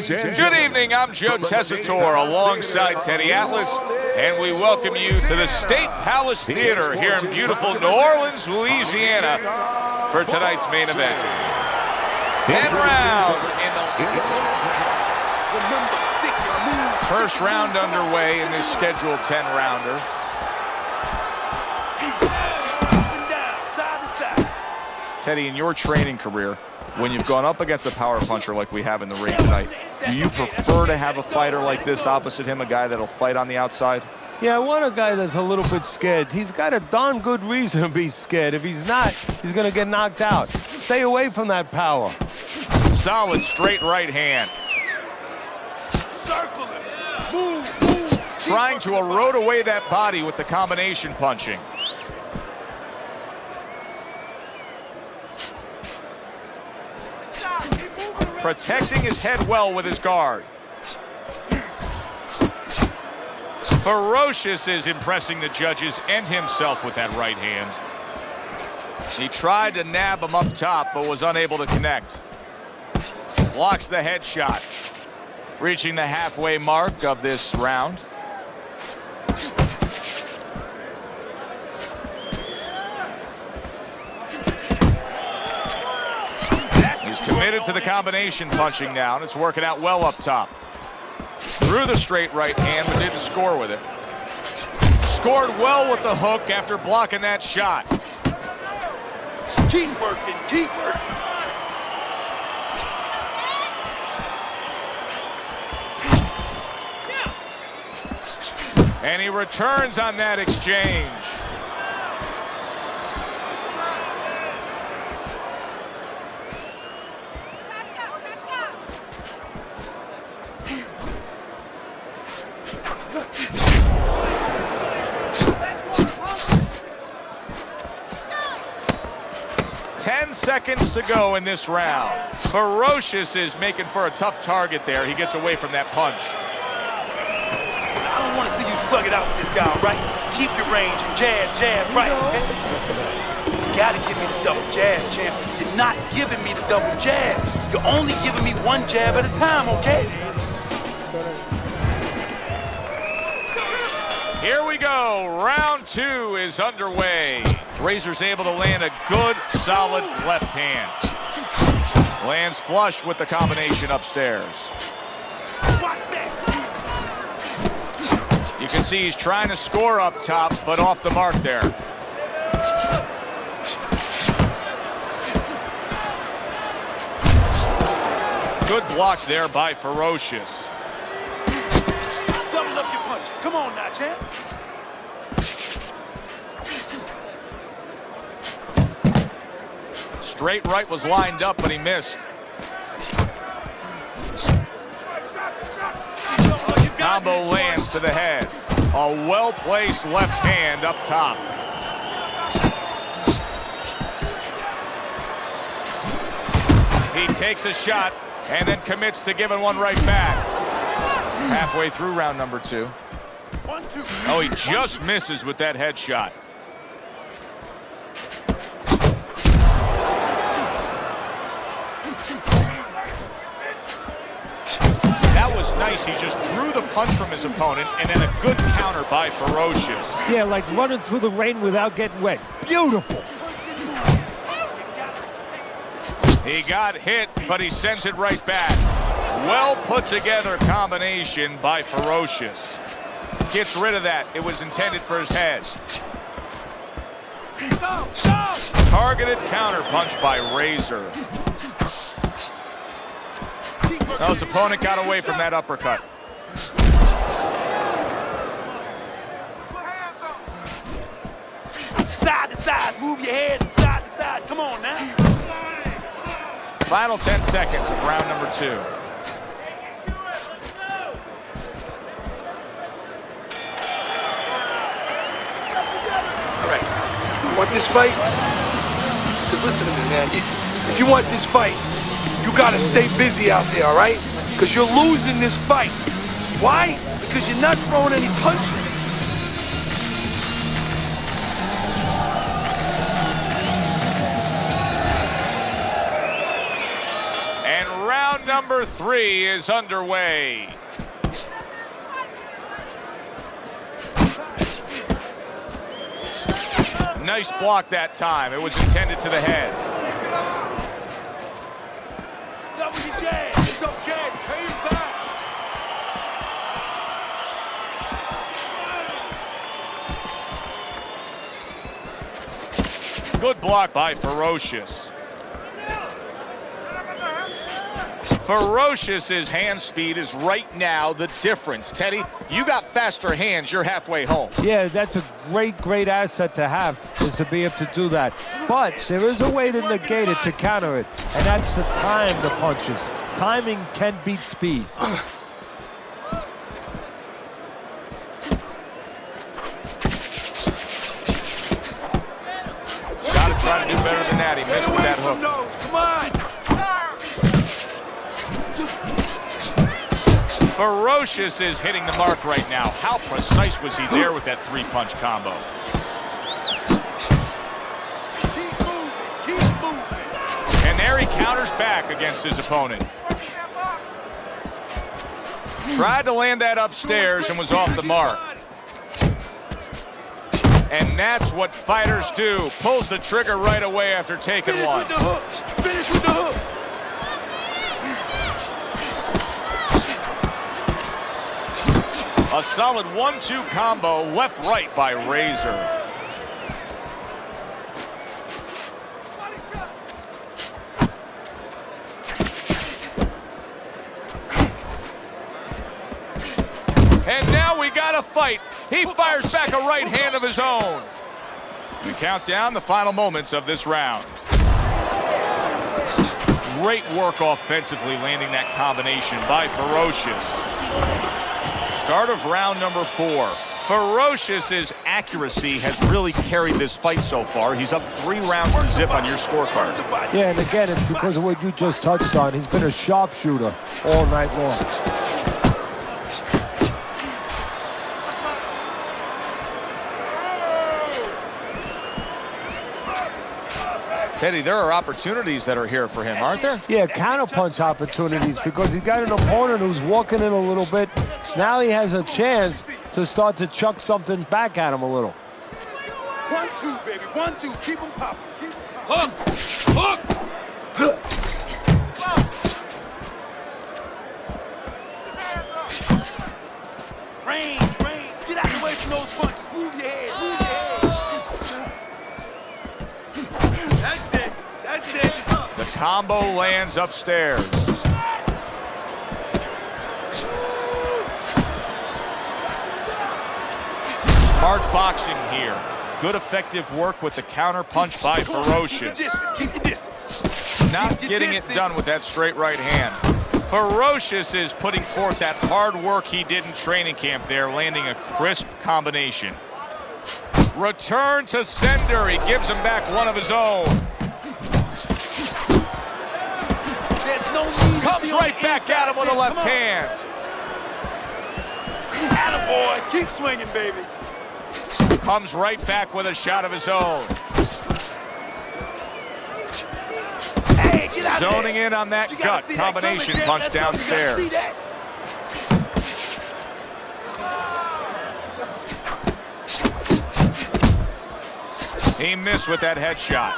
Ladies and Good evening, I'm Joe Tessitore alongside Teddy Atlas, and we welcome you to the State Palace Theater here in beautiful New Orleans, Louisiana for tonight's main event. 10 rounds in the first round underway in this scheduled 10-rounder. Teddy, in your training career, when you've gone up against a power puncher like we have in the ring tonight, do you prefer to have a fighter like this opposite him, a guy that'll fight on the outside? Yeah, I want a guy that's a little bit scared. He's got a darn good reason to be scared. If he's not, he's going to get knocked out. Stay away from that power. Solid straight right hand. Circle him. Move. Trying to erode away that body with the combination punching. Protecting his head well with his guard. Ferocious is impressing the judges and himself with that right hand. He tried to nab him up top, but was unable to connect. Blocks the headshot. Reaching the halfway mark of this round. Committed to the combination punching now, and it's working out well up top. Threw the straight right hand, but didn't score with it. Scored well with the hook after blocking that shot. Keep working, keep working. And he returns on that exchange. Seconds to go in this round. Ferocious is making for a tough target there. He gets away from that punch. I don't want to see you slug it out with this guy, right? Keep your range and jab, right? Okay? You gotta give me the double jab, champ. You're not giving me the double jab. You're only giving me one jab at a time, okay? Here we go. Round 2 is underway. Razor's able to land a good, solid left hand. Lands flush with the combination upstairs. You can see he's trying to score up top, but off the mark there. Good block there by Ferocious. Double up your punches. Come on now, champ. Straight right was lined up, but he missed. Combo lands to the head. A well-placed left hand up top. He takes a shot and then commits to giving one right back. Halfway through round number 2. Oh, he just misses with that headshot. That was nice. He just drew the punch from his opponent, and then a good counter by Ferocious. Yeah, like running through the rain without getting wet. Beautiful. He got hit, but he sends it right back. Well put together combination by Ferocious. Gets rid of that. It was intended for his head. Targeted counter punch by Razor. Now his opponent got away from that uppercut. Side to side, move your head side to side. Come on now. Final 10 seconds of round number 2. All right, you want this fight? Because listen to me, man. If you want this fight, you gotta stay busy out there, all right? Because you're losing this fight. Why? Because you're not throwing any punches. And round number 3 is underway. Nice block that time. It was intended to the head. It's okay. Pay him back. Good block by Ferocious. Ferocious's hand speed is right now the difference. Teddy, you got faster hands, you're halfway home. Yeah, that's a great asset to have, is to be able to do that. But there is a way to negate it, to counter it, and that's to time the punches. Timing can beat speed. Gotta try to do better than that. He missed with that hook. Come on. Ferocious is hitting the mark right now. How precise was he there with that 3-punch combo? Keep moving. And there he counters back against his opponent. Tried to land that upstairs and was off the mark. And that's what fighters do. Pulls the trigger right away after taking Finish one. with the hook. Finish with the hook. A solid 1-2 combo, left-right by Razor. And now we got a fight. He fires back a right hand of his own. We count down the final moments of this round. Great work offensively, landing that combination by Ferocious. Start of round number 4. Ferocious's accuracy has really carried this fight so far. He's up 3 rounds to zip on your scorecard. Yeah, and again, it's because of what you just touched on. He's been a sharpshooter all night long. Teddy, there are opportunities that are here for him, aren't there? Yeah, counterpunch opportunities, because he's got an opponent who's walking in a little bit. Now he has a chance to start to chuck something back at him a little. 1-2, baby. 1-2. Keep him popping. Hook. Hook. Good. Range. Get out of the way from those punches. Move your head. That's it. The combo lands upstairs. Smart boxing here. Good effective work with the counter punch by Ferocious. Keep your distance. Not getting it done with that straight right hand. Ferocious is putting forth that hard work he did in training camp there, landing a crisp combination. Return to sender. He gives him back one of his own. Comes right back at him with a left hand. Attaboy. Keep swinging, baby. Comes right back with a shot of his own. Hey, get out Zoning in on that gut combination punch downstairs. He missed with that headshot.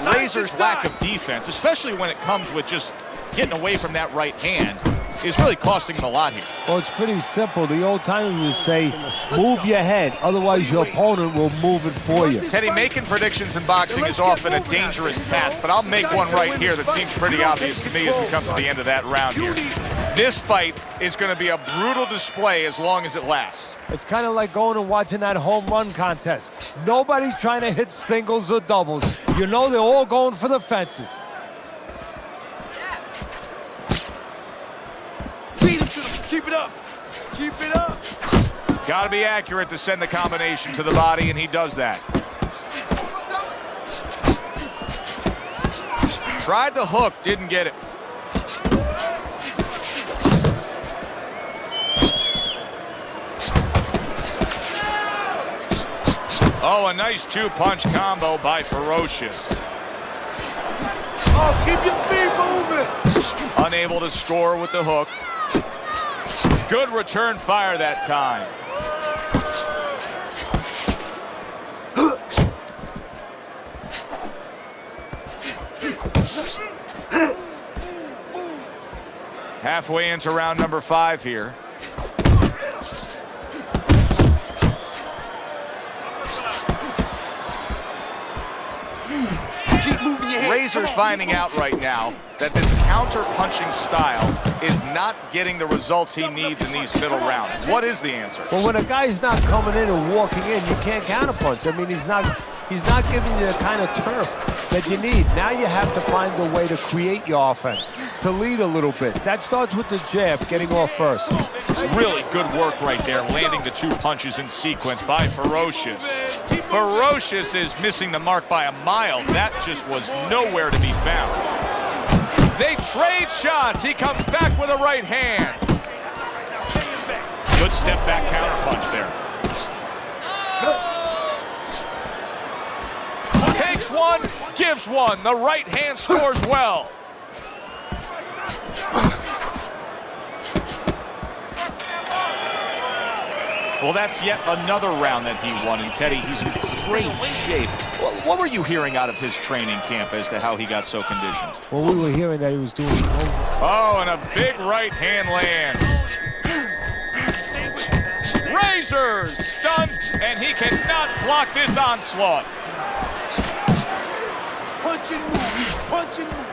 Razor's lack of defense, especially when it comes with just getting away from that right hand, is really costing him a lot here. Well, it's pretty simple. The old timers would say, move your head, otherwise your opponent will move it for you. Teddy, making predictions in boxing is often a dangerous task, but I'll make one right here that seems pretty obvious to me as we come to the end of that round here. This fight is going to be a brutal display as long as it lasts. It's kind of like going and watching that home run contest. Nobody's trying to hit singles or doubles. You know they're all going for the fences. Beat him to them. Keep it up. Keep it up. Got to be accurate to send the combination to the body, and he does that. Tried the hook, didn't get it. Oh, a nice 2-punch combo by Ferocious. Oh, keep your feet moving. Unable to score with the hook. Good return fire that time. Halfway into round number 5 here. Razor's finding out right now that this counter-punching style is not getting the results he needs in these middle rounds. What is the answer? Well, when a guy's not coming in and walking in, you can't counterpunch. I mean, he's not giving you the kind of turf that you need. Now you have to find a way to create your offense, to lead a little bit. That starts with the jab, getting off first. Really good work right there, landing the 2 punches in sequence by Ferocious. Ferocious is missing the mark by a mile. That just was nowhere to be found. They trade shots. He comes back with a right hand. Good step back counter punch there. Takes one, gives one. The right hand scores well. Well, that's yet another round that he won. And Teddy, he's in great shape. What were you hearing out of his training camp as to how he got so conditioned? Well, we were hearing that he was doing Oh, and a big right hand lands. Razor stunned, and he cannot block this onslaught. Punch and move. Punch and move.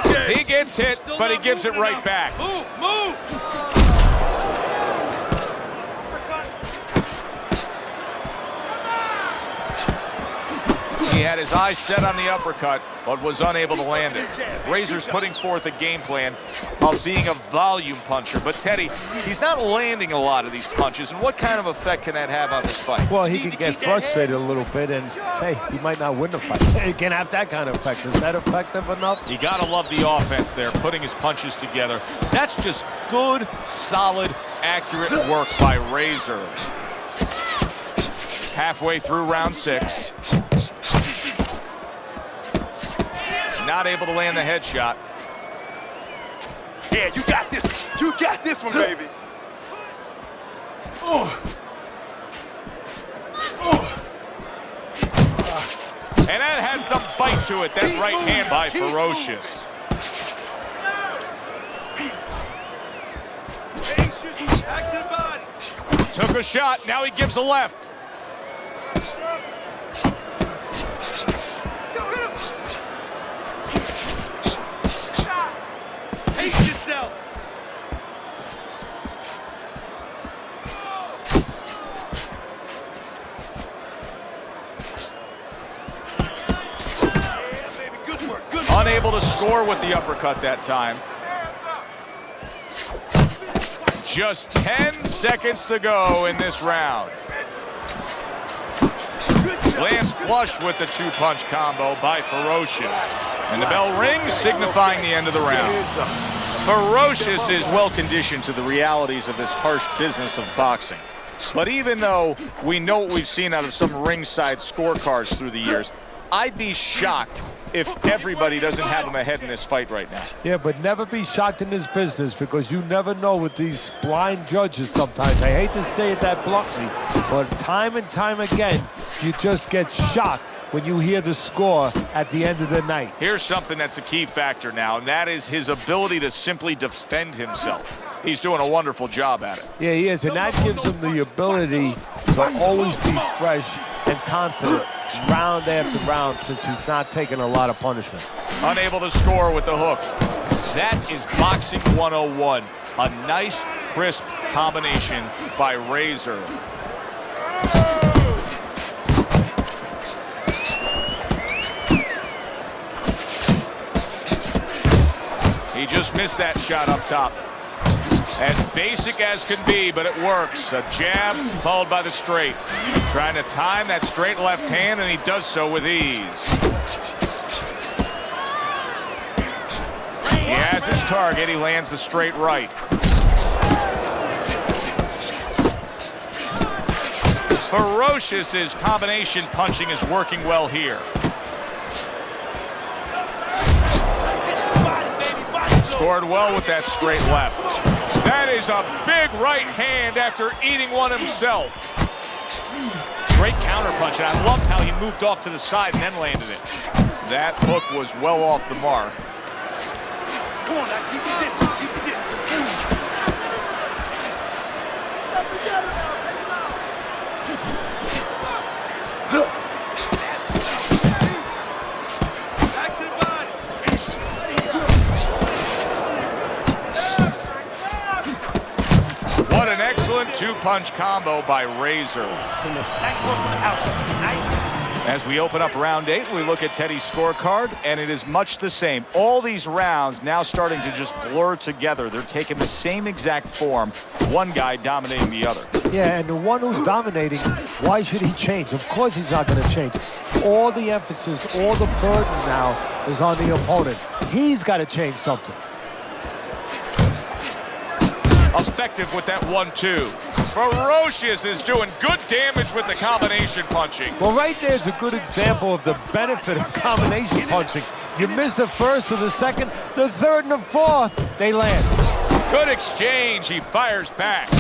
Okay. He gets hit, but he gives it right back. Move. He had his eyes set on the uppercut, but was unable to land it. Razor's putting forth a game plan of being a volume puncher. But Teddy, he's not landing a lot of these punches. And what kind of effect can that have on this fight? Well, he could get frustrated a little bit, and hey, he might not win the fight. He can have that kind of effect. Is that effective enough? You gotta love the offense there, putting his punches together. That's just good, solid, accurate work by Razor. Halfway through round 6. Not able to land the headshot. Yeah, you got this. You got this one, baby. And that had some bite to it, that right hand by Ferocious. Took a shot, now he gives a left. Unable to score with the uppercut that time. Just 10 seconds to go in this round. Lands flush with the 2-punch combo by Ferocious. And the bell rings, signifying the end of the round. Ferocious is well conditioned to the realities of this harsh business of boxing. But even though we know what we've seen out of some ringside scorecards through the years, I'd be shocked if everybody doesn't have him ahead in this fight right now. Yeah, but never be shocked in this business, because you never know with these blind judges sometimes. I hate to say it that bluntly, but time and time again, you just get shocked when you hear the score at the end of the night. Here's something that's a key factor now, and that is his ability to simply defend himself. He's doing a wonderful job at it. Yeah, he is, and that gives him the ability to always be fresh and confident round after round, since he's not taking a lot of punishment. Unable to score with the hook. That is boxing 101. A nice, crisp combination by Razor. He just missed that shot up top. As basic as can be, but it works. A jab followed by the straight. Trying to time that straight left hand, and he does so with ease. He has his target. He lands the straight right. Ferocious's combination punching is working well here. Scored well with that straight left. That is a big right hand after eating one himself. Great counterpunch, and I loved how he moved off to the side and then landed it. That hook was well off the mark. Come on, now, keep it distance, keep it distance. Back to the body. What an excellent two-punch combo by Razor. Nice work from the outside. Nice. As we open up round 8, we look at Teddy's scorecard, and it is much the same. All these rounds now starting to just blur together. They're taking the same exact form, one guy dominating the other. Yeah, and the one who's dominating, why should he change? Of course he's not going to change. All the emphasis, all the burden now is on the opponent. He's got to change something. Effective with that 1-2. Ferocious is doing good damage with the combination punching. Well, right there's a good example of the benefit of combination punching. You miss the first or the second, the third and the fourth, they land. Good exchange. He fires back.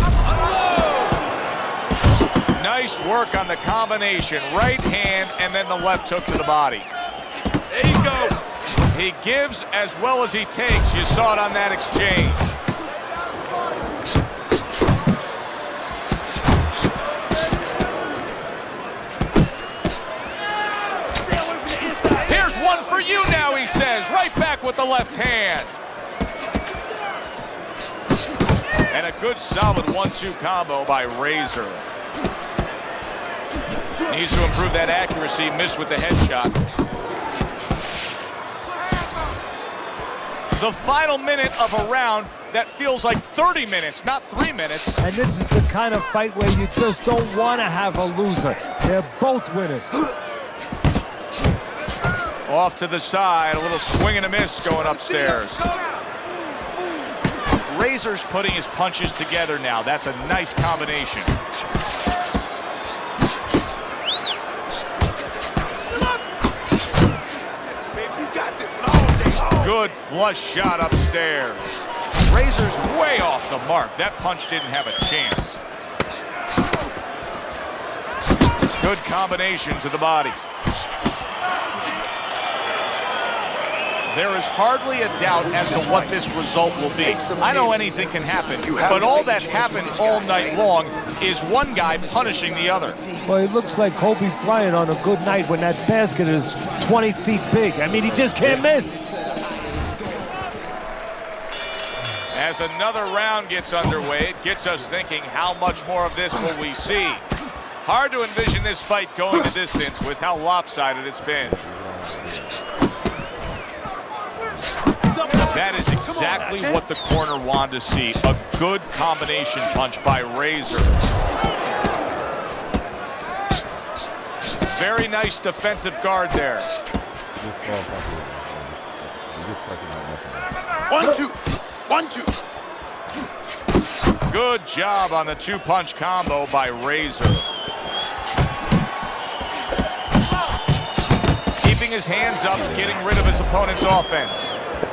Nice work on the combination. Right hand and then the left hook to the body. There you go. He gives as well as he takes. You saw it on that exchange. Here's one for you now, he says. Right back with the left hand. And a good solid 1-2 combo by Razor. Needs to improve that accuracy. Missed with the headshot. The final minute of a round that feels like 30 minutes, not 3 minutes. And this is the kind of fight where you just don't want to have a loser. They're both winners. Off to the side, a little swing and a miss going upstairs. Razor's putting his punches together now. That's a nice combination. Good flush shot upstairs. Razor's way off the mark. That punch didn't have a chance. Good combination to the body. There is hardly a doubt as to what this result will be. I know anything can happen, but all that's happened all night long is one guy punishing the other. Well, it looks like Kobe Bryant on a good night when that basket is 20 feet big. I mean, he just can't miss. As another round gets underway, it gets us thinking, how much more of this will we see? Hard to envision this fight going the distance with how lopsided it's been. That is exactly what the corner wanted to see. A good combination punch by Razor. Very nice defensive guard there. 1-2. 1-2. Good job on the two-punch combo by Razor. Keeping his hands up, getting rid of his opponent's offense.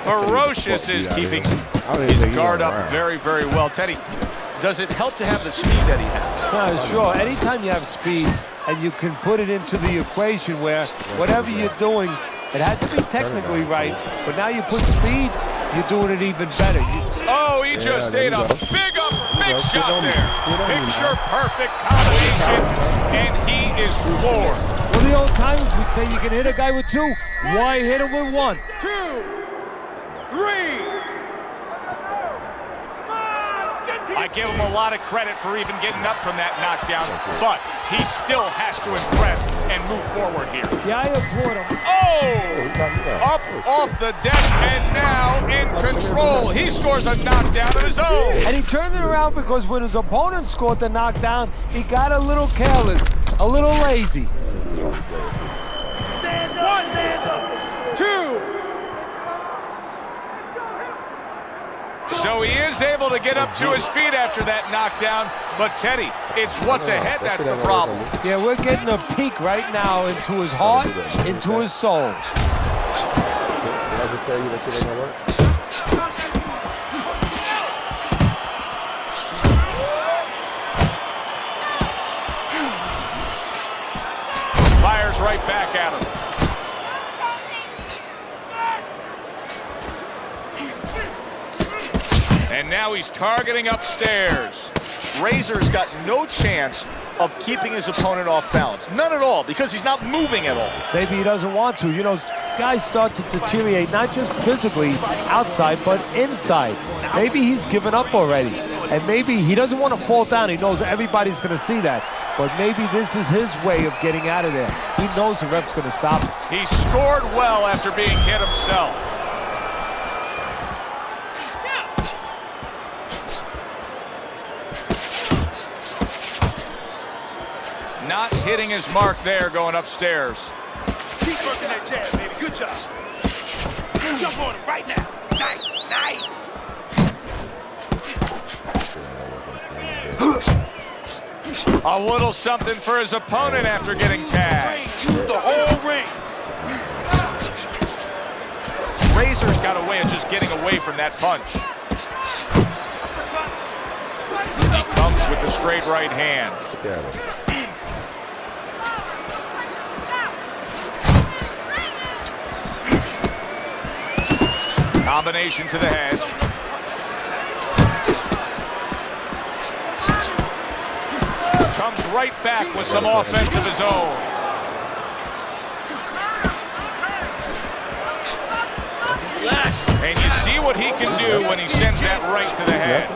Ferocious is keeping his guard up very, very well. Teddy, does it help to have the speed that he has? Sure. Anytime you have speed and you can put it into the equation where whatever you're doing, it has to be technically right, but now you put speed, you're doing it even better. He just ate a big shot there. Picture perfect combination, and he is floored. Well, the old timers would say you can hit a guy with two. Why hit him with one? 2, 3. I give him a lot of credit for even getting up from that knockdown, but he still has to impress and move forward here. Yeah, I applaud him. Up off the deck and now in control. He scores a knockdown of his own. And he turned it around because when his opponent scored the knockdown, he got a little careless, a little lazy. 1, 2. So he is able to get up to his feet after that knockdown, but Teddy, it's what's ahead that's the problem. Yeah, we're getting a peek right now into his heart, into his soul. fires right back at him. And now he's targeting upstairs. Razor's got no chance of keeping his opponent off balance. None at all, because he's not moving at all. Maybe he doesn't want to. You know, guys start to deteriorate, not just physically outside, but inside. Maybe he's given up already. And maybe he doesn't want to fall down. He knows everybody's going to see that. But maybe this is his way of getting out of there. He knows the ref's going to stop it. He scored well after being hit himself. Not hitting his mark there going upstairs. Keep working that jab, baby. Good job. Jump on him right now. Nice, nice. A little something for his opponent after getting tagged. Use the whole ring. Razor's got a way of just getting away from that punch. He comes with the straight right hand. Combination to the head. Comes right back with some offense of his own. And you see what he can do when he sends that right to the head.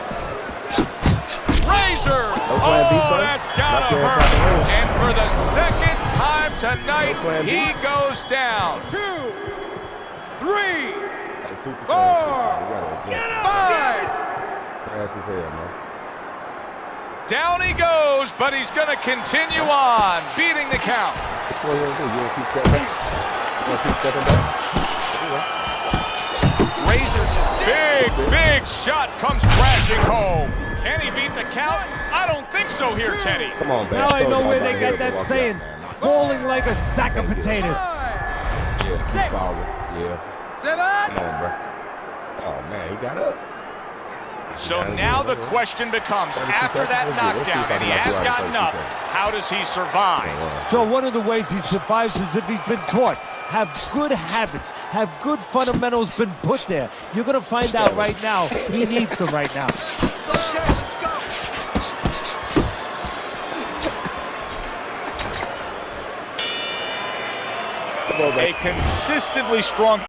Razor! Oh, that's gotta hurt. And for the second time tonight, he goes down. 2, 3, 4, 5. Down he goes, but he's going to continue on, beating the count. Razor's big shot comes crashing home. Can he beat the count? I don't think so here, Teddy. Come on, man. Now I know where they get that saying, falling like a sack of potatoes. Yeah. 7. Come on, bro. Oh, man, he got up. So now the question becomes, after that knockdown, and he has gotten up, how does he survive? So one of the ways he survives is if he's been taught. Have good habits, have good fundamentals been put there. You're going to find out right now he needs them right now. A consistently strong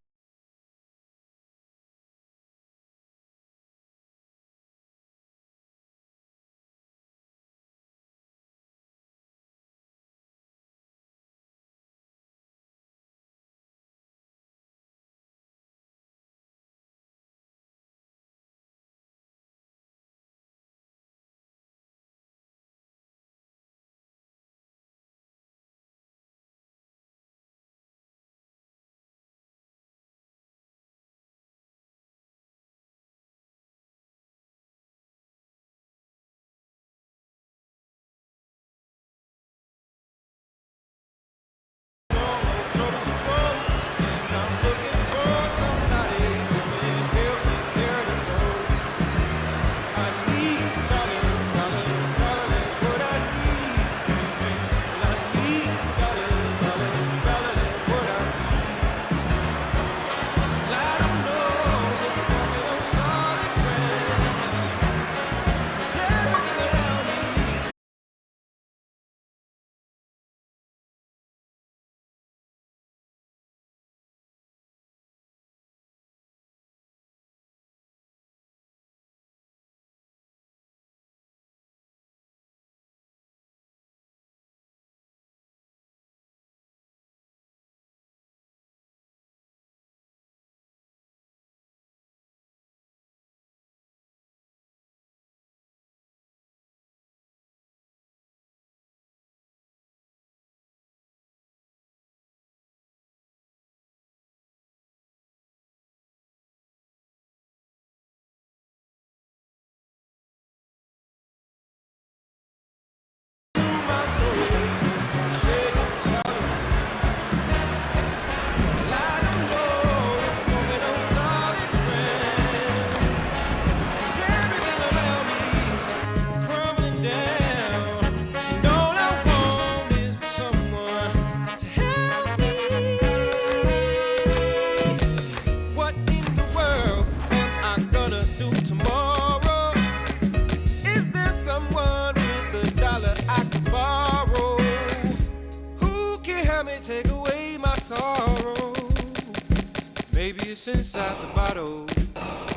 it's inside the bottle.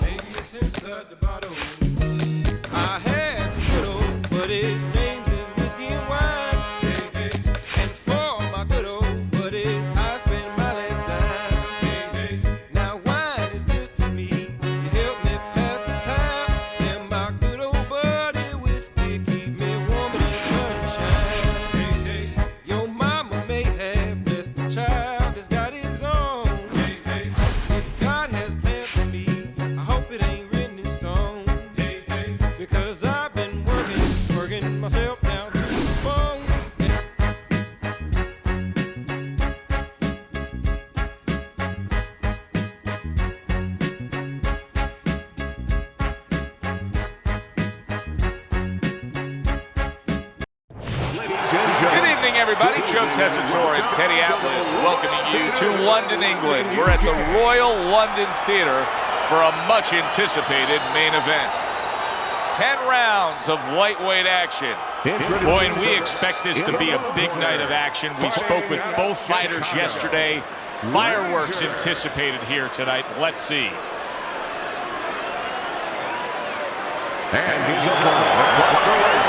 Maybe it's inside the bottle. I had some good old, but his name's is whiskey and wine. Hey, hey. And for my good old buddies, I spent my last dime. Hey, hey. Now wine is good to me. You help me pass the time. And my good old buddy whiskey keep me warm in the sunshine. Hey, hey. Your mama may have blessed the child that's got his own. Hey, hey. If God has plans for me, I hope it ain't written in stone. Hey, hey. Because I've been working myself down to the bone. Good evening, everybody. Joe Tessitore and Teddy Atlas welcoming you to London, England. We're at the Royal London Theatre for a much-anticipated main event. 10 rounds of lightweight action. Boy, and we expect this to be a big night of action. We spoke with both fighters yesterday. Fireworks anticipated here tonight. Let's see. And he's across the ring,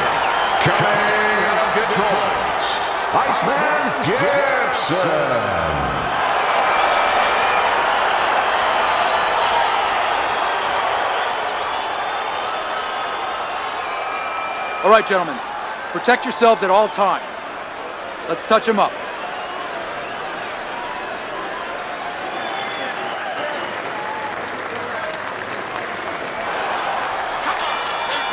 coming out of Detroit, Iceman Gibson. All right, gentlemen, protect yourselves at all times. Let's touch him up.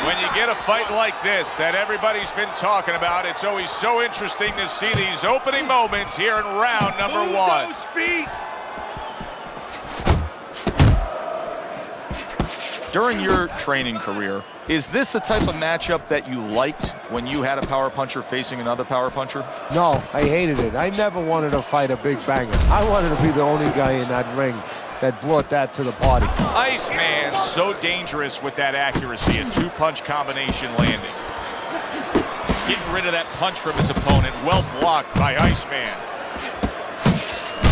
When you get a fight like this that everybody's been talking about, it's always so interesting to see these opening moments here in round number one. Those feet. During your training career, is this the type of matchup that you liked when you had a power puncher facing another power puncher? No, I hated it. I never wanted to fight a big banger. I wanted to be the only guy in that ring that brought that to the party. Iceman so dangerous with that accuracy, a two-punch combination landing. Getting rid of that punch from his opponent, well blocked by Iceman.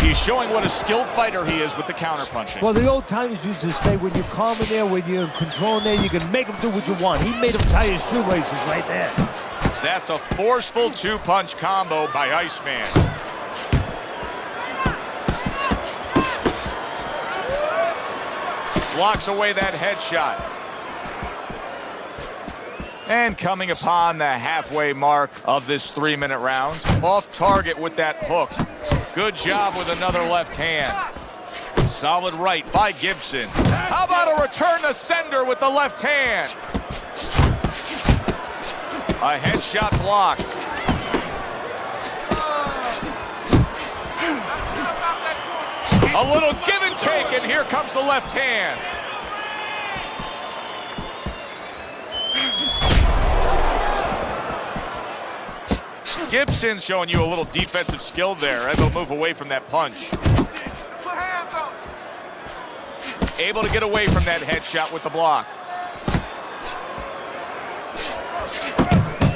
He's showing what a skilled fighter he is with the counter-punching. Well, the old timers used to say, when you're calm in there, when you're in control in there, you can make him do what you want. He made him tie his shoelaces right there. That's a forceful two-punch combo by Iceman. Blocks away that headshot. And coming upon the halfway mark of this 3-minute round, off target with that hook. Good job with another left hand. Solid right by Gibson. How about a return to sender with the left hand? A headshot blocked. A little give and take, and here comes the left hand. Gibson's showing you a little defensive skill there, able to move away from that punch. Able to get away from that headshot with the block.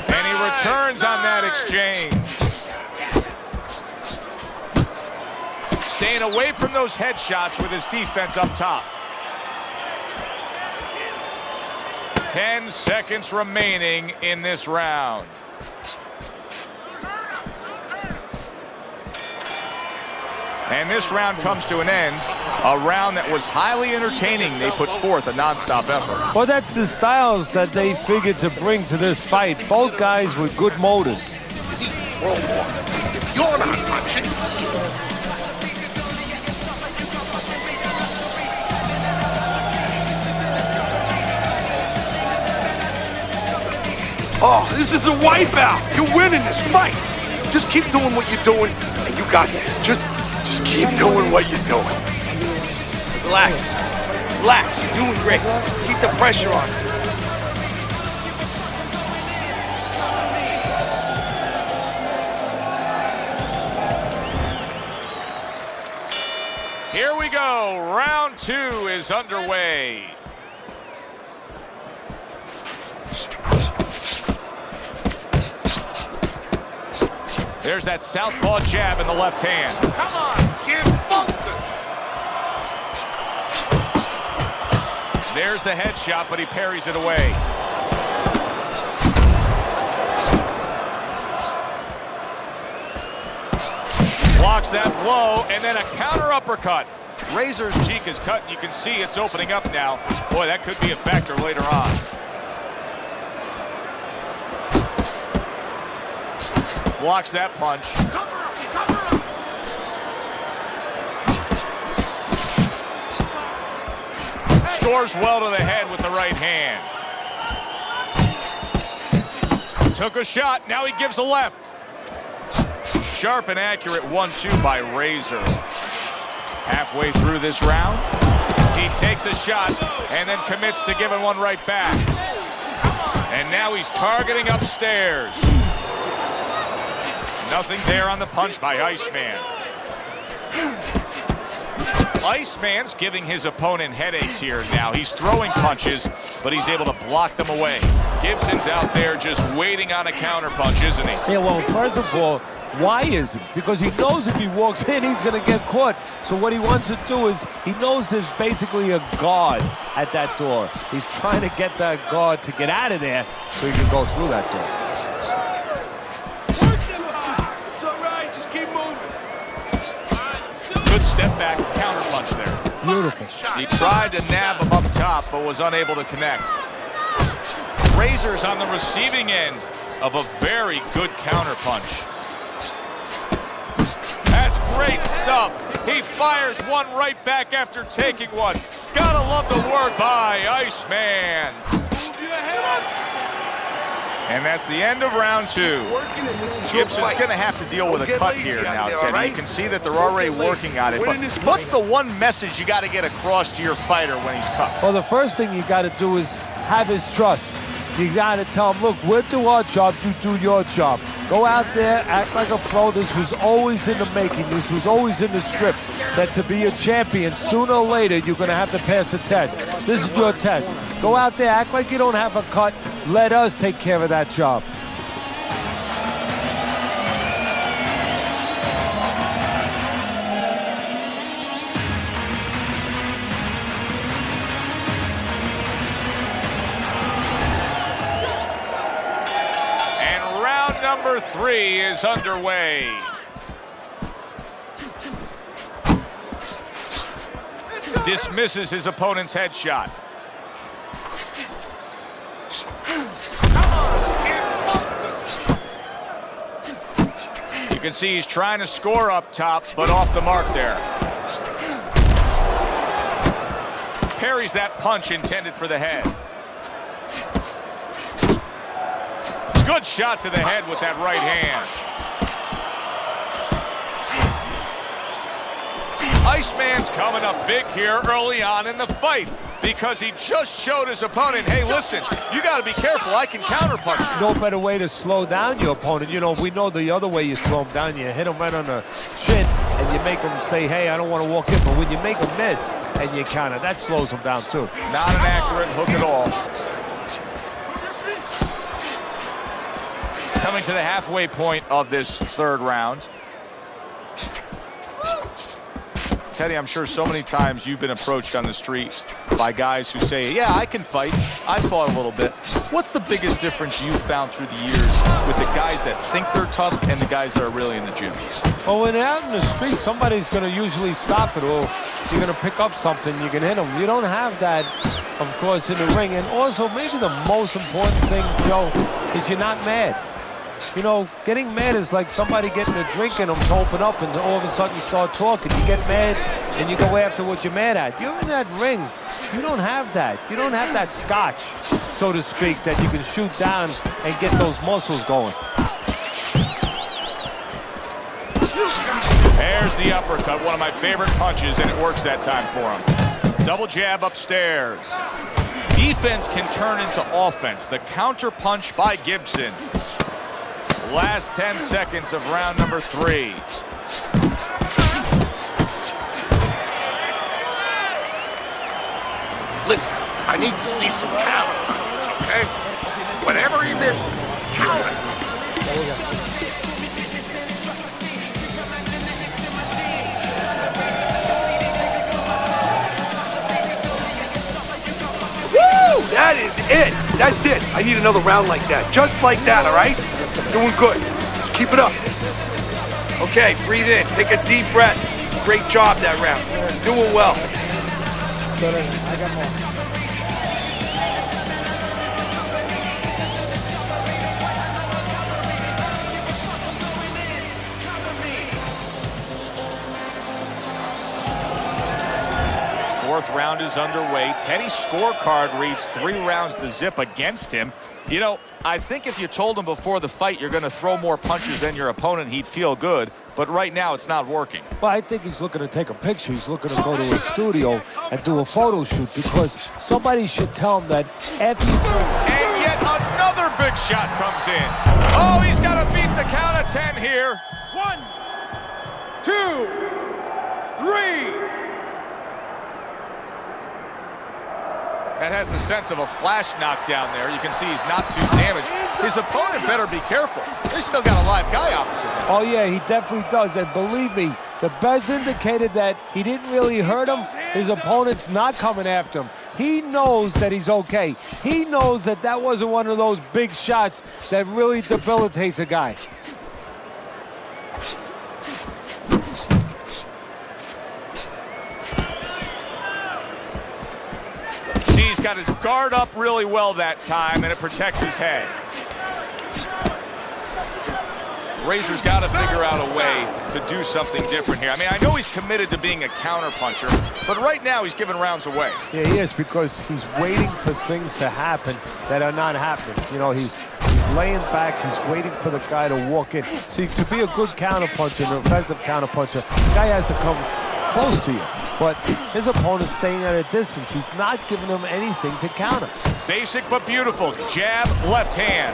And he returns on that exchange. Staying away from those headshots with his defense up top. 10 seconds remaining in this round. And this round comes to an end. A round that was highly entertaining. They put forth a non-stop effort. Well, that's the styles that they figured to bring to this fight. Both guys with good motors. If you're not punching, Oh, this is a wipeout. You're winning this fight. Just keep doing what you're doing, and you got this. Just keep doing what you're doing. Relax. Relax. You're doing great. Keep the pressure on. Here we go. Round 2 is underway. There's that southpaw jab in the left hand. come on, kid, focus. There's the headshot, but he parries it away. Blocks that blow, and then a counter uppercut. Razor's cheek is cut, and you can see it's opening up now. Boy, that could be a factor later on. Blocks that punch. Scores well to the head with the right hand. Took a shot, now he gives a left. Sharp and accurate 1-2 by Razor. Halfway through this round, he takes a shot and then commits to giving one right back. And now he's targeting upstairs. Nothing there on the punch by Iceman. Iceman's giving his opponent headaches here now. He's throwing punches, but he's able to block them away. Gibson's out there just waiting on a counter punch, isn't he? Yeah, well, first of all, why is he? Because he knows if he walks in, he's going to get caught. So what he wants to do is, he knows there's basically a guard at that door. He's trying to get that guard to get out of there so he can go through that door. It's all right, just keep moving. Good step back counter punch there. Beautiful. He tried to nab him up top, but was unable to connect. Razor's on the receiving end of a very good counter punch. That's great stuff. He fires one right back after taking one. Gotta love the work by Iceman. And that's the end of round 2. Gibson's going to have to deal with a cut here now, Teddy. You can see that they're already working on it. But what's the one message you got to get across to your fighter when he's cut? Well, the first thing you got to do is have his trust. You got to tell him, look, we'll do our job, you do your job. Go out there, act like a pro. This was always in the making. This was always in the script, that to be a champion, sooner or later, you're going to have to pass a test. This is your test. Go out there, act like you don't have a cut. Let us take care of that job. Number 3 is underway. Dismisses his opponent's headshot. You can see he's trying to score up top, but off the mark there. Parries that punch intended for the head. Good shot to the head with that right hand. Iceman's coming up big here early on in the fight because he just showed his opponent, hey, listen, you got to be careful. I can counterpunch. No better way to slow down your opponent. You know, we know the other way you slow him down. You hit him right on the chin and you make him say, hey, I don't want to walk in. But when you make him miss and you counter, that slows him down too. Not an accurate hook at all. Coming to the halfway point of this 3rd round. Teddy, I'm sure so many times you've been approached on the street by guys who say, yeah, I can fight. I fought a little bit. What's the biggest difference you've found through the years with the guys that think they're tough and the guys that are really in the gym? Well, when they're out in the street, somebody's going to usually stop it, or you're going to pick up something, you can hit them. You don't have that, of course, in the ring. And also, maybe the most important thing, Joe, is you're not mad. You know, getting mad is like somebody getting a drink in them to open up and all of a sudden you start talking. You get mad and you go after what you're mad at. You're in that ring. You don't have that. You don't have that scotch, so to speak, that you can shoot down and get those muscles going. There's the uppercut, one of my favorite punches, and it works that time for him. Double jab upstairs. Defense can turn into offense. The counter punch by Gibson. Last 10 seconds of round number 3. Listen, I need to see some talent, okay? Whatever he misses, count it. There you go. it. That's it. I need another round like that. Just like that, all right? Doing good. Just keep it up. Okay, breathe in. Take a deep breath. Great job that round. Doing well. I got more. Fourth round is underway. Teddy's scorecard reads 3 rounds to zip against him. You know, I think if you told him before the fight you're going to throw more punches than your opponent, he'd feel good. But right now, it's not working. Well, I think he's looking to take a picture. He's looking to go to a studio and do a photo shoot because somebody should tell him that after you throw... And yet another big shot comes in. Oh, he's got to beat the count of 10 here. 1, 2, 3. That has the sense of a flash knockdown there. You can see he's not too damaged. His opponent better be careful. He's still got a live guy opposite him. Oh, yeah, he definitely does. And believe me, the best indicated that he didn't really hurt him. His opponent's not coming after him. He knows that he's okay. He knows that that wasn't one of those big shots that really debilitates a guy. He's got his guard up really well that time, and it protects his head. Razor's got to figure out a way to do something different here. I mean, I know he's committed to being a counterpuncher, but right now he's giving rounds away. Yeah, he is, because he's waiting for things to happen that are not happening. You know, he's laying back, he's waiting for the guy to walk in. See, to be a good counterpuncher, an effective counterpuncher, the guy has to come close to you. But his opponent's staying at a distance. He's not giving him anything to counter. Basic but beautiful. Jab, left hand.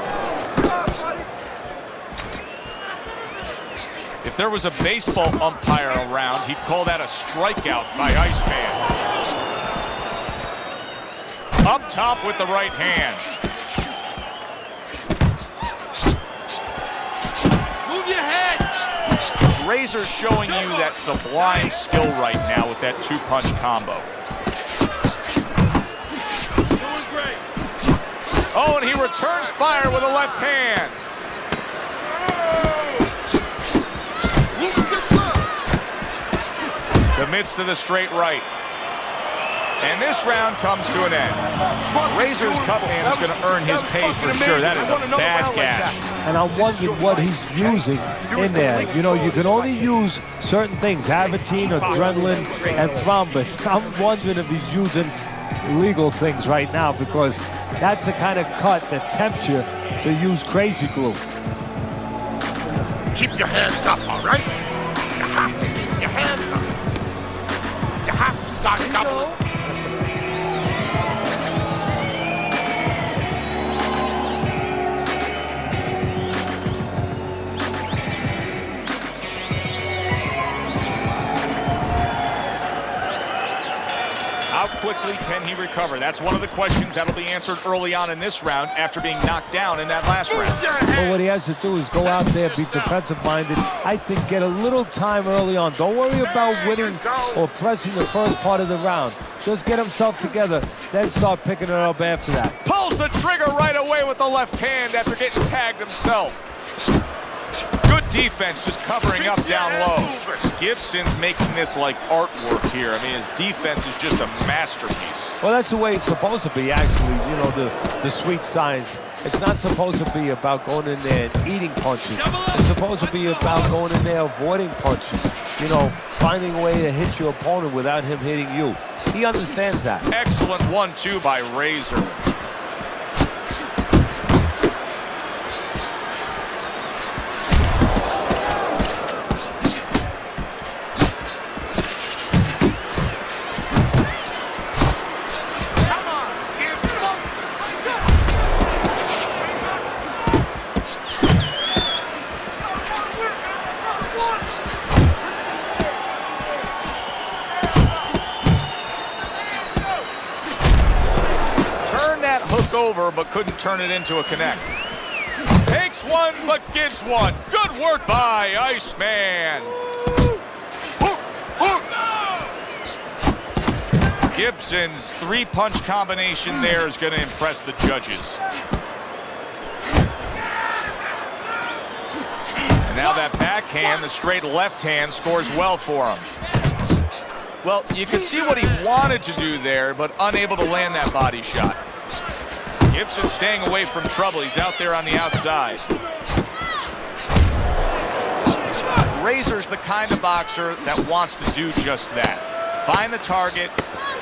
If there was a baseball umpire around, he'd call that a strikeout by Iceman. Up top with the right hand. Move your head. Razor's showing you that sublime skill right now with that 2-punch combo. Doing great. Oh, and he returns fire with a left hand. Commits to the straight right. And this round comes to an end. Razor's cut man is going to earn his pay for sure. That is a bad gas. And I'm wondering what he's using in there. You know, you can only use certain things, Avitine, adrenaline, and thrombin. I'm wondering if he's using illegal things right now, because that's the kind of cut that tempts you to use crazy glue. Keep your hands up, all right? You have to keep your hands up. You have to start doubling. How quickly can he recover? That's one of the questions that'll be answered early on in this round after being knocked down in that last round. But what he has to do is go out there, be defensive-minded. I think get a little time early on. Don't worry about winning or pressing the first part of the round. Just get himself together, then start picking it up after that. Pulls the trigger right away with the left hand after getting tagged himself. Good defense, just covering up down low. Gibson's making this like artwork here. I mean, his defense is just a masterpiece. Well, that's the way it's supposed to be, actually. You know, the sweet science. It's not supposed to be about going in there and eating punches. It's supposed to be about going in there avoiding punches. You know, finding a way to hit your opponent without him hitting you. He understands that. Excellent 1-2 by Razor. Over, but couldn't turn it into a connect. Takes one, but gives one. Good work by Iceman. Gibson's three-punch combination there is going to impress the judges. And now that backhand, the straight left hand, scores well for him. Well, you can see what he wanted to do there, but unable to land that body shot. Gibson staying away from trouble. He's out there on the outside. Razor's the kind of boxer that wants to do just that. Find the target,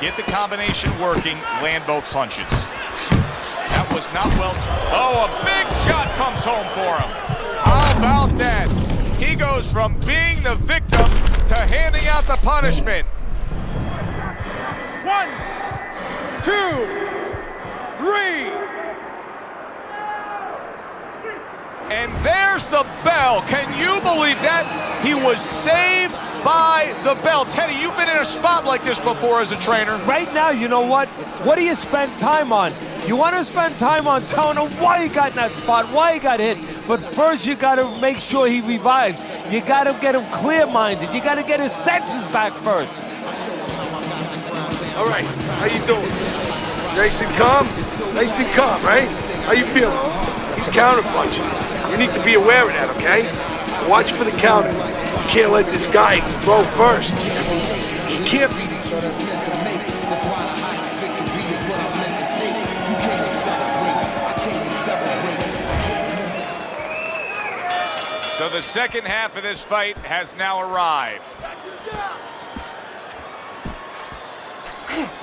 get the combination working, land both punches. That was not well. Oh, a big shot comes home for him. How about that? He goes from being the victim to handing out the punishment. 1, 2, 3. And there's the bell. Can you believe that? He was saved by the bell. Teddy, you've been in a spot like this before as a trainer. Right now, you know what? What do you spend time on? You want to spend time on telling him why he got in that spot, why he got hit. But first, you got to make sure he revives. You got to get him clear-minded. You got to get his senses back first. All right, how you doing? Nice and calm? Nice and calm, right? How you feeling? He's counterpunching. You need to be aware of that, okay? Watch for the counter. You can't let this guy throw first. He can't be. So the second half of this fight has now arrived.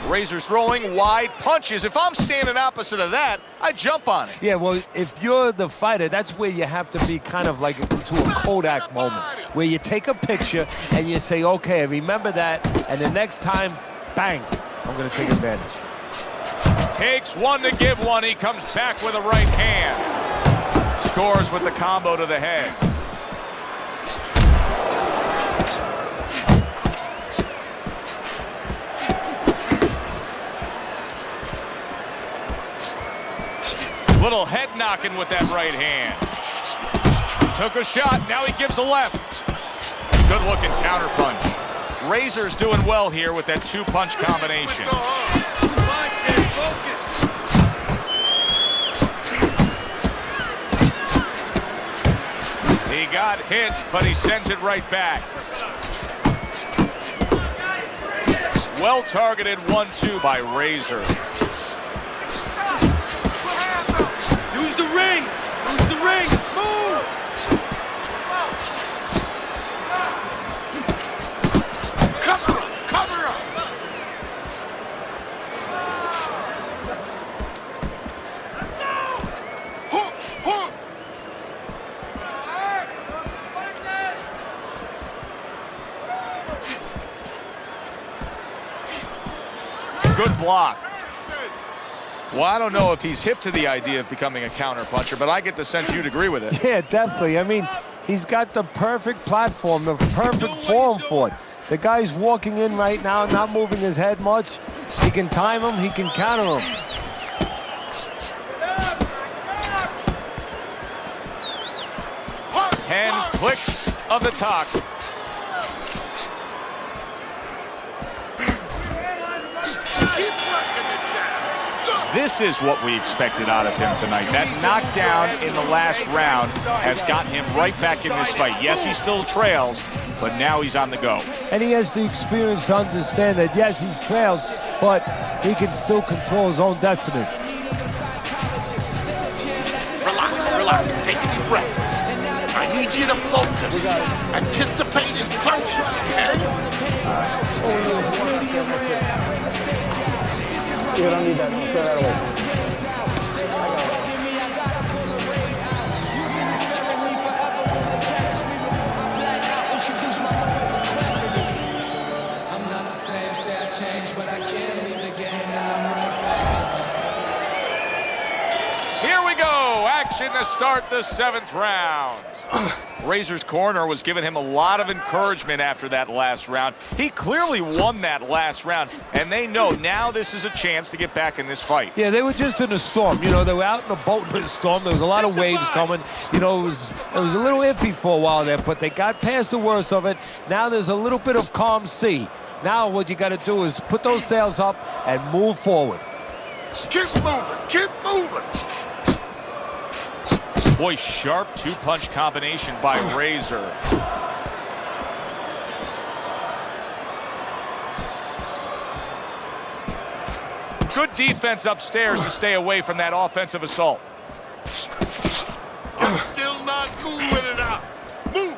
Razor's throwing wide punches. If I'm standing opposite of that, I jump on it. Yeah, well, if you're the fighter, that's where you have to be kind of like into a Kodak moment, where you take a picture and you say, okay, remember that, and the next time, bang, I'm going to take advantage. Takes one to give one. He comes back with a right hand. Scores with the combo to the head. Little head knocking with that right hand. Took a shot, now he gives a left. Good looking counter punch. Razor's doing well here with that two-punch combination. He got hit, but he sends it right back. Well targeted 1-2 by Razor. Use the ring! Use the ring! Move! Cover up! Cover up! Hook! Hook! Good block. Well, I don't know if he's hip to the idea of becoming a counter-puncher, but I get the sense you'd agree with it. Yeah, definitely. I mean, he's got the perfect platform, the perfect form for it. The guy's walking in right now, not moving his head much. He can time him, he can counter him. Ten clicks of the talk. This is what we expected out of him tonight. That knockdown in the last round has gotten him right back in this fight. Yes, he still trails, but now he's on the go. And he has the experience to understand that, yes, he trails, but he can still control his own destiny. Relax, relax. Take a deep breath. I need you to focus. Anticipate his punches, okay? You don't need that. Throw that away. I'm not the same, say I changed, but I can't leave the game. Now I'm right back. Here we go. Action to start the 7th round. Razor's corner was giving him a lot of encouragement after that last round. He clearly won that last round, and they know now this is a chance to get back in this fight. Yeah, they were just in a storm. You know, they were out in a boat in a storm. There was a lot of waves coming. You know, it was a little iffy for a while there, but they got past the worst of it. Now there's a little bit of calm sea. Now what you got to do is put those sails up and move forward. Keep moving, keep moving. Boy, sharp two-punch combination by Razor. Good defense upstairs to stay away from that offensive assault. You're still not moving it out. Move.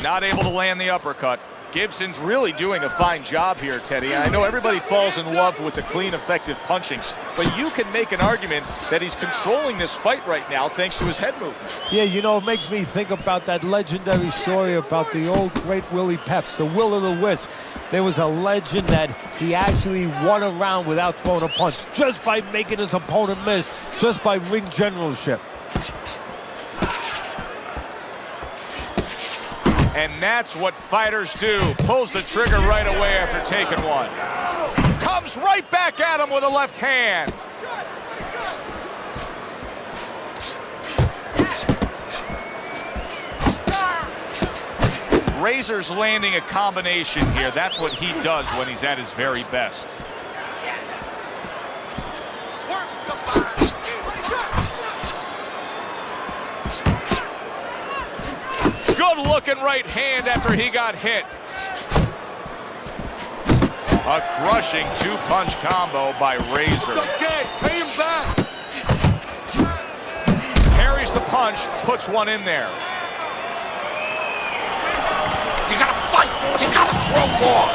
Not able to land the uppercut. Gibson's really doing a fine job here, Teddy. I know everybody falls in love with the clean, effective punching, but you can make an argument that he's controlling this fight right now thanks to his head movement. Yeah, you know, it makes me think about that legendary story about the old great Willie Pep, the Will o' the Wisp. There was a legend that he actually won a round without throwing a punch, just by making his opponent miss, just by ring generalship. And that's what fighters do. Pulls the trigger right away after taking one. Comes right back at him with a left hand. Razor's landing a combination here. That's what he does when he's at his very best. Good looking right hand after he got hit. A crushing two-punch combo by Razor. Okay, pay him back. Carries the punch, puts one in there. You gotta fight. You gotta throw more.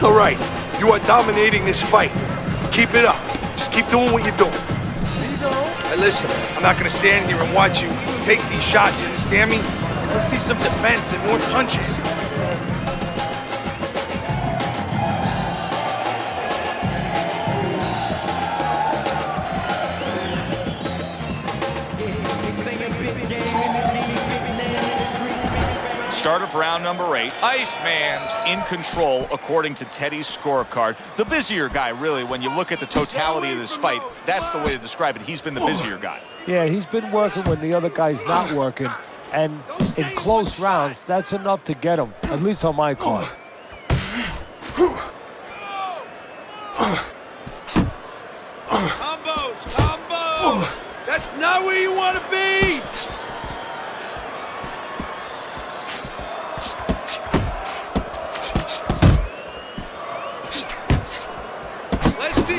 All right. You are dominating this fight. Keep it up. Just keep doing what you're doing. Hey, listen, I'm not gonna stand here and watch you take these shots, you understand me? Let's see some defense and more punches. Start of round number 8. Iceman's in control according to Teddy's scorecard. The busier guy, really, when you look at the totality of this fight. That's the way to describe it. He's been the busier guy. Yeah, he's been working when the other guy's not working. And in close rounds, that's enough to get him, at least on my card. Combo! That's not where you want to be!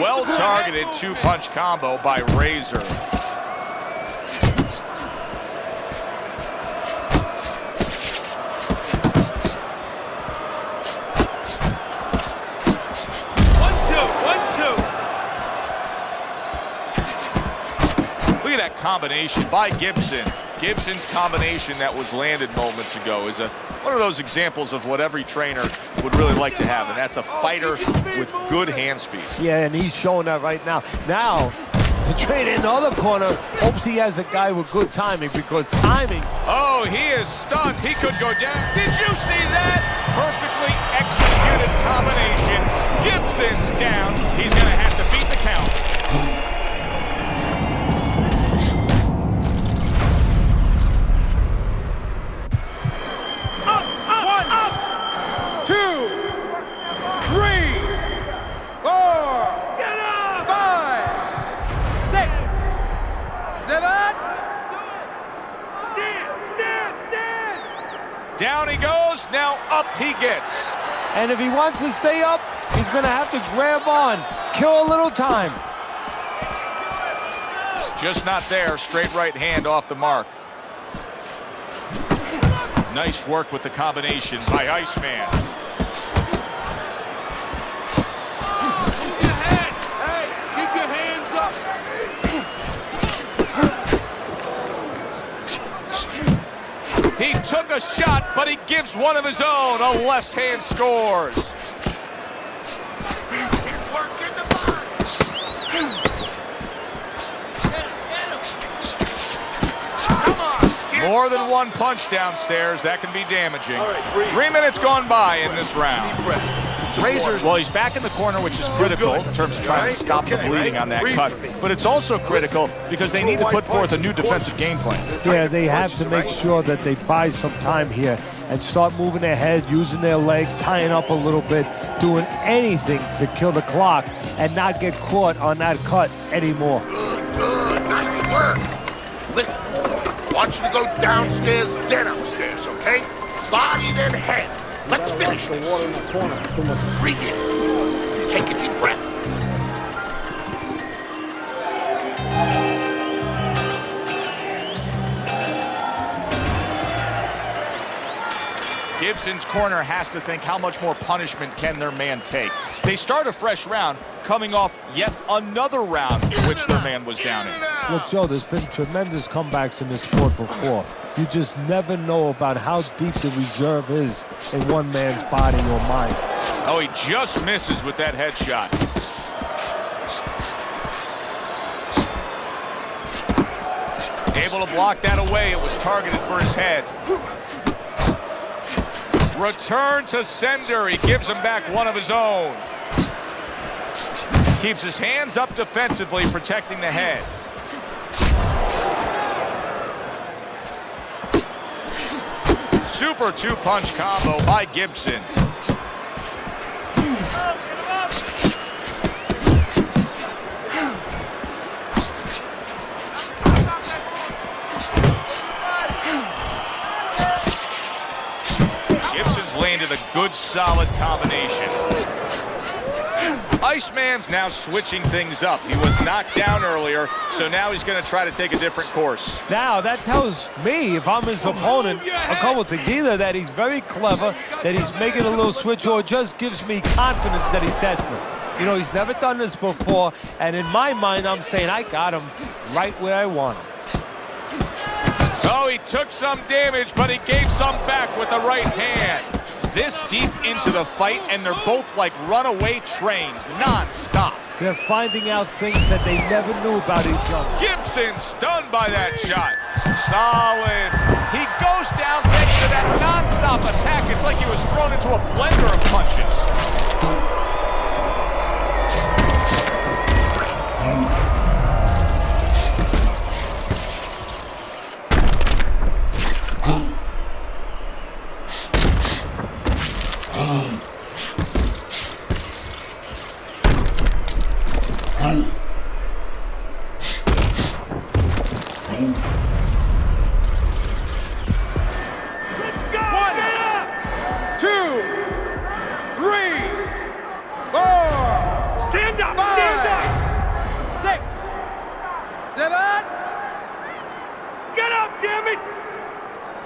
Well-targeted two-punch combo by Razor. One, two. Look at that combination by Gibson. Gibson's combination that was landed moments ago is one of those examples of what every trainer would really like to have, and that's a fighter with good hand speed. Yeah, and he's showing that right now. Now, the trainer in the other corner hopes he has a guy with good timing, because timing... Oh, he is stunned. He could go down. Did you see that? Perfectly executed combination. Gibson's down. He's going to have to beat the count. Down he goes, now up he gets. And if he wants to stay up, he's going to have to grab on, kill a little time. Just not there, straight right hand off the mark. Nice work with the combination by Iceman. Keep your hands up! He took a shot, but he gives one of his own. A left hand scores. Come on, More than one punch downstairs. That can be damaging. All right, breathe. 3 minutes gone by in this round. Deep breath. Razors, well, he's back in the corner, which is critical in terms of trying to stop the bleeding on that cut. But it's also critical because they need to put forth a new defensive game plan. Yeah, they have to make sure that they buy some time here and start moving their head, using their legs, tying up a little bit, doing anything to kill the clock and not get caught on that cut anymore. Good. Nice work. Listen, I want you to go downstairs, then upstairs, okay? Body, then head. Let's finish The this. water in the corner. Too much. Breathe in. Take a deep breath. Gibson's corner has to think, how much more punishment can their man take? They start a fresh round, coming off yet another round in which their man was down in. Look, Joe, there's been tremendous comebacks in this sport before. You just never know about how deep the reserve is in one man's body or mind. Oh, he just misses with that headshot. Able to block that away. It was targeted for his head. Return to sender. He gives him back one of his own. Keeps his hands up defensively, protecting the head. Super two-punch combo by Gibson. Gibson's landed a good, solid combination. Iceman's now switching things up. He was knocked down earlier, so now he's going to try to take a different course. Now, that tells me, if I'm his opponent, a couple things. Either that he's very clever, that he's making a little switch, or it just gives me confidence that he's desperate. You know, he's never done this before, and in my mind, I'm saying, I got him right where I want him. Oh, he took some damage, but he gave some back with the right hand. This deep into the fight, and they're both like runaway trains, non-stop. They're finding out things that they never knew about each other. Gibson stunned by that shot. Solid. He goes down thanks to that non-stop attack. It's like he was thrown into a blender of punches.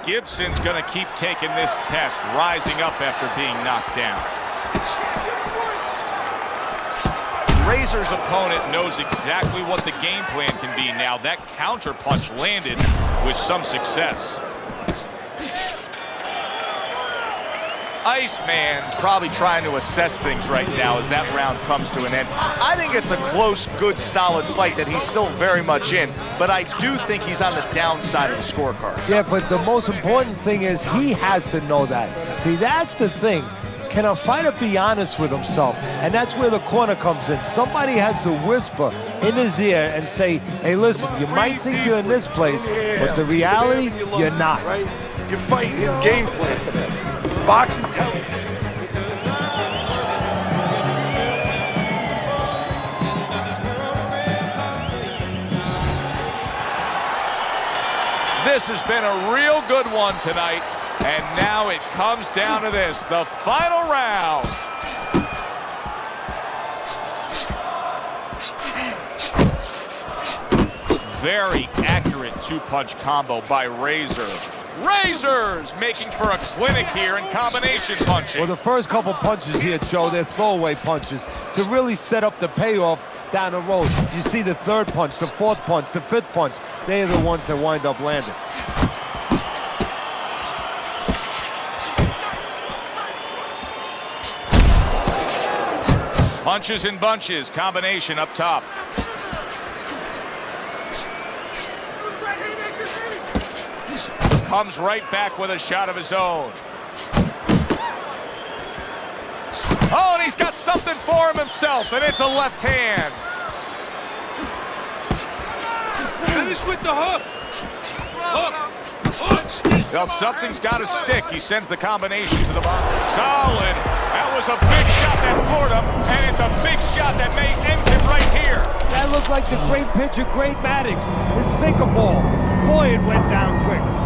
Gibson's going to keep taking this test, rising up after being knocked down. Razor's opponent knows exactly what the game plan can be now. That counter punch landed with some success. Iceman's probably trying to assess things right now as that round comes to an end. I think it's a close, good, solid fight that he's still very much in, but I do think he's on the downside of the scorecard. Yeah, but the most important thing is he has to know that. See, that's the thing. Can a fighter be honest with himself? And that's where the corner comes in. Somebody has to whisper in his ear and say, hey, listen, you might think you're in this place, but the reality, you're not. Right? You're fighting his game plan. Boxing tells you. This has been a real good one tonight, and now it comes down to this, the final round. Very accurate two-punch combo by Razor. Razors making for a clinic here in combination punching. Well, the first couple punches here, Joe, they're throwaway punches to really set up the payoff down the road. You see the third punch, the fourth punch, the fifth punch. They're the ones that wind up landing. Punches and bunches, combination up top. Comes right back with a shot of his own. Oh, and he's got something for him himself, and it's a left hand. Finish with the hook. Hook. Well, something's got to stick. He sends the combination to the bottom. Solid. That was a big shot that floored him, and it's a big shot that may end him right here. That looked like the great pitcher, Great Maddox. His sinker ball. Boy, it went down quick.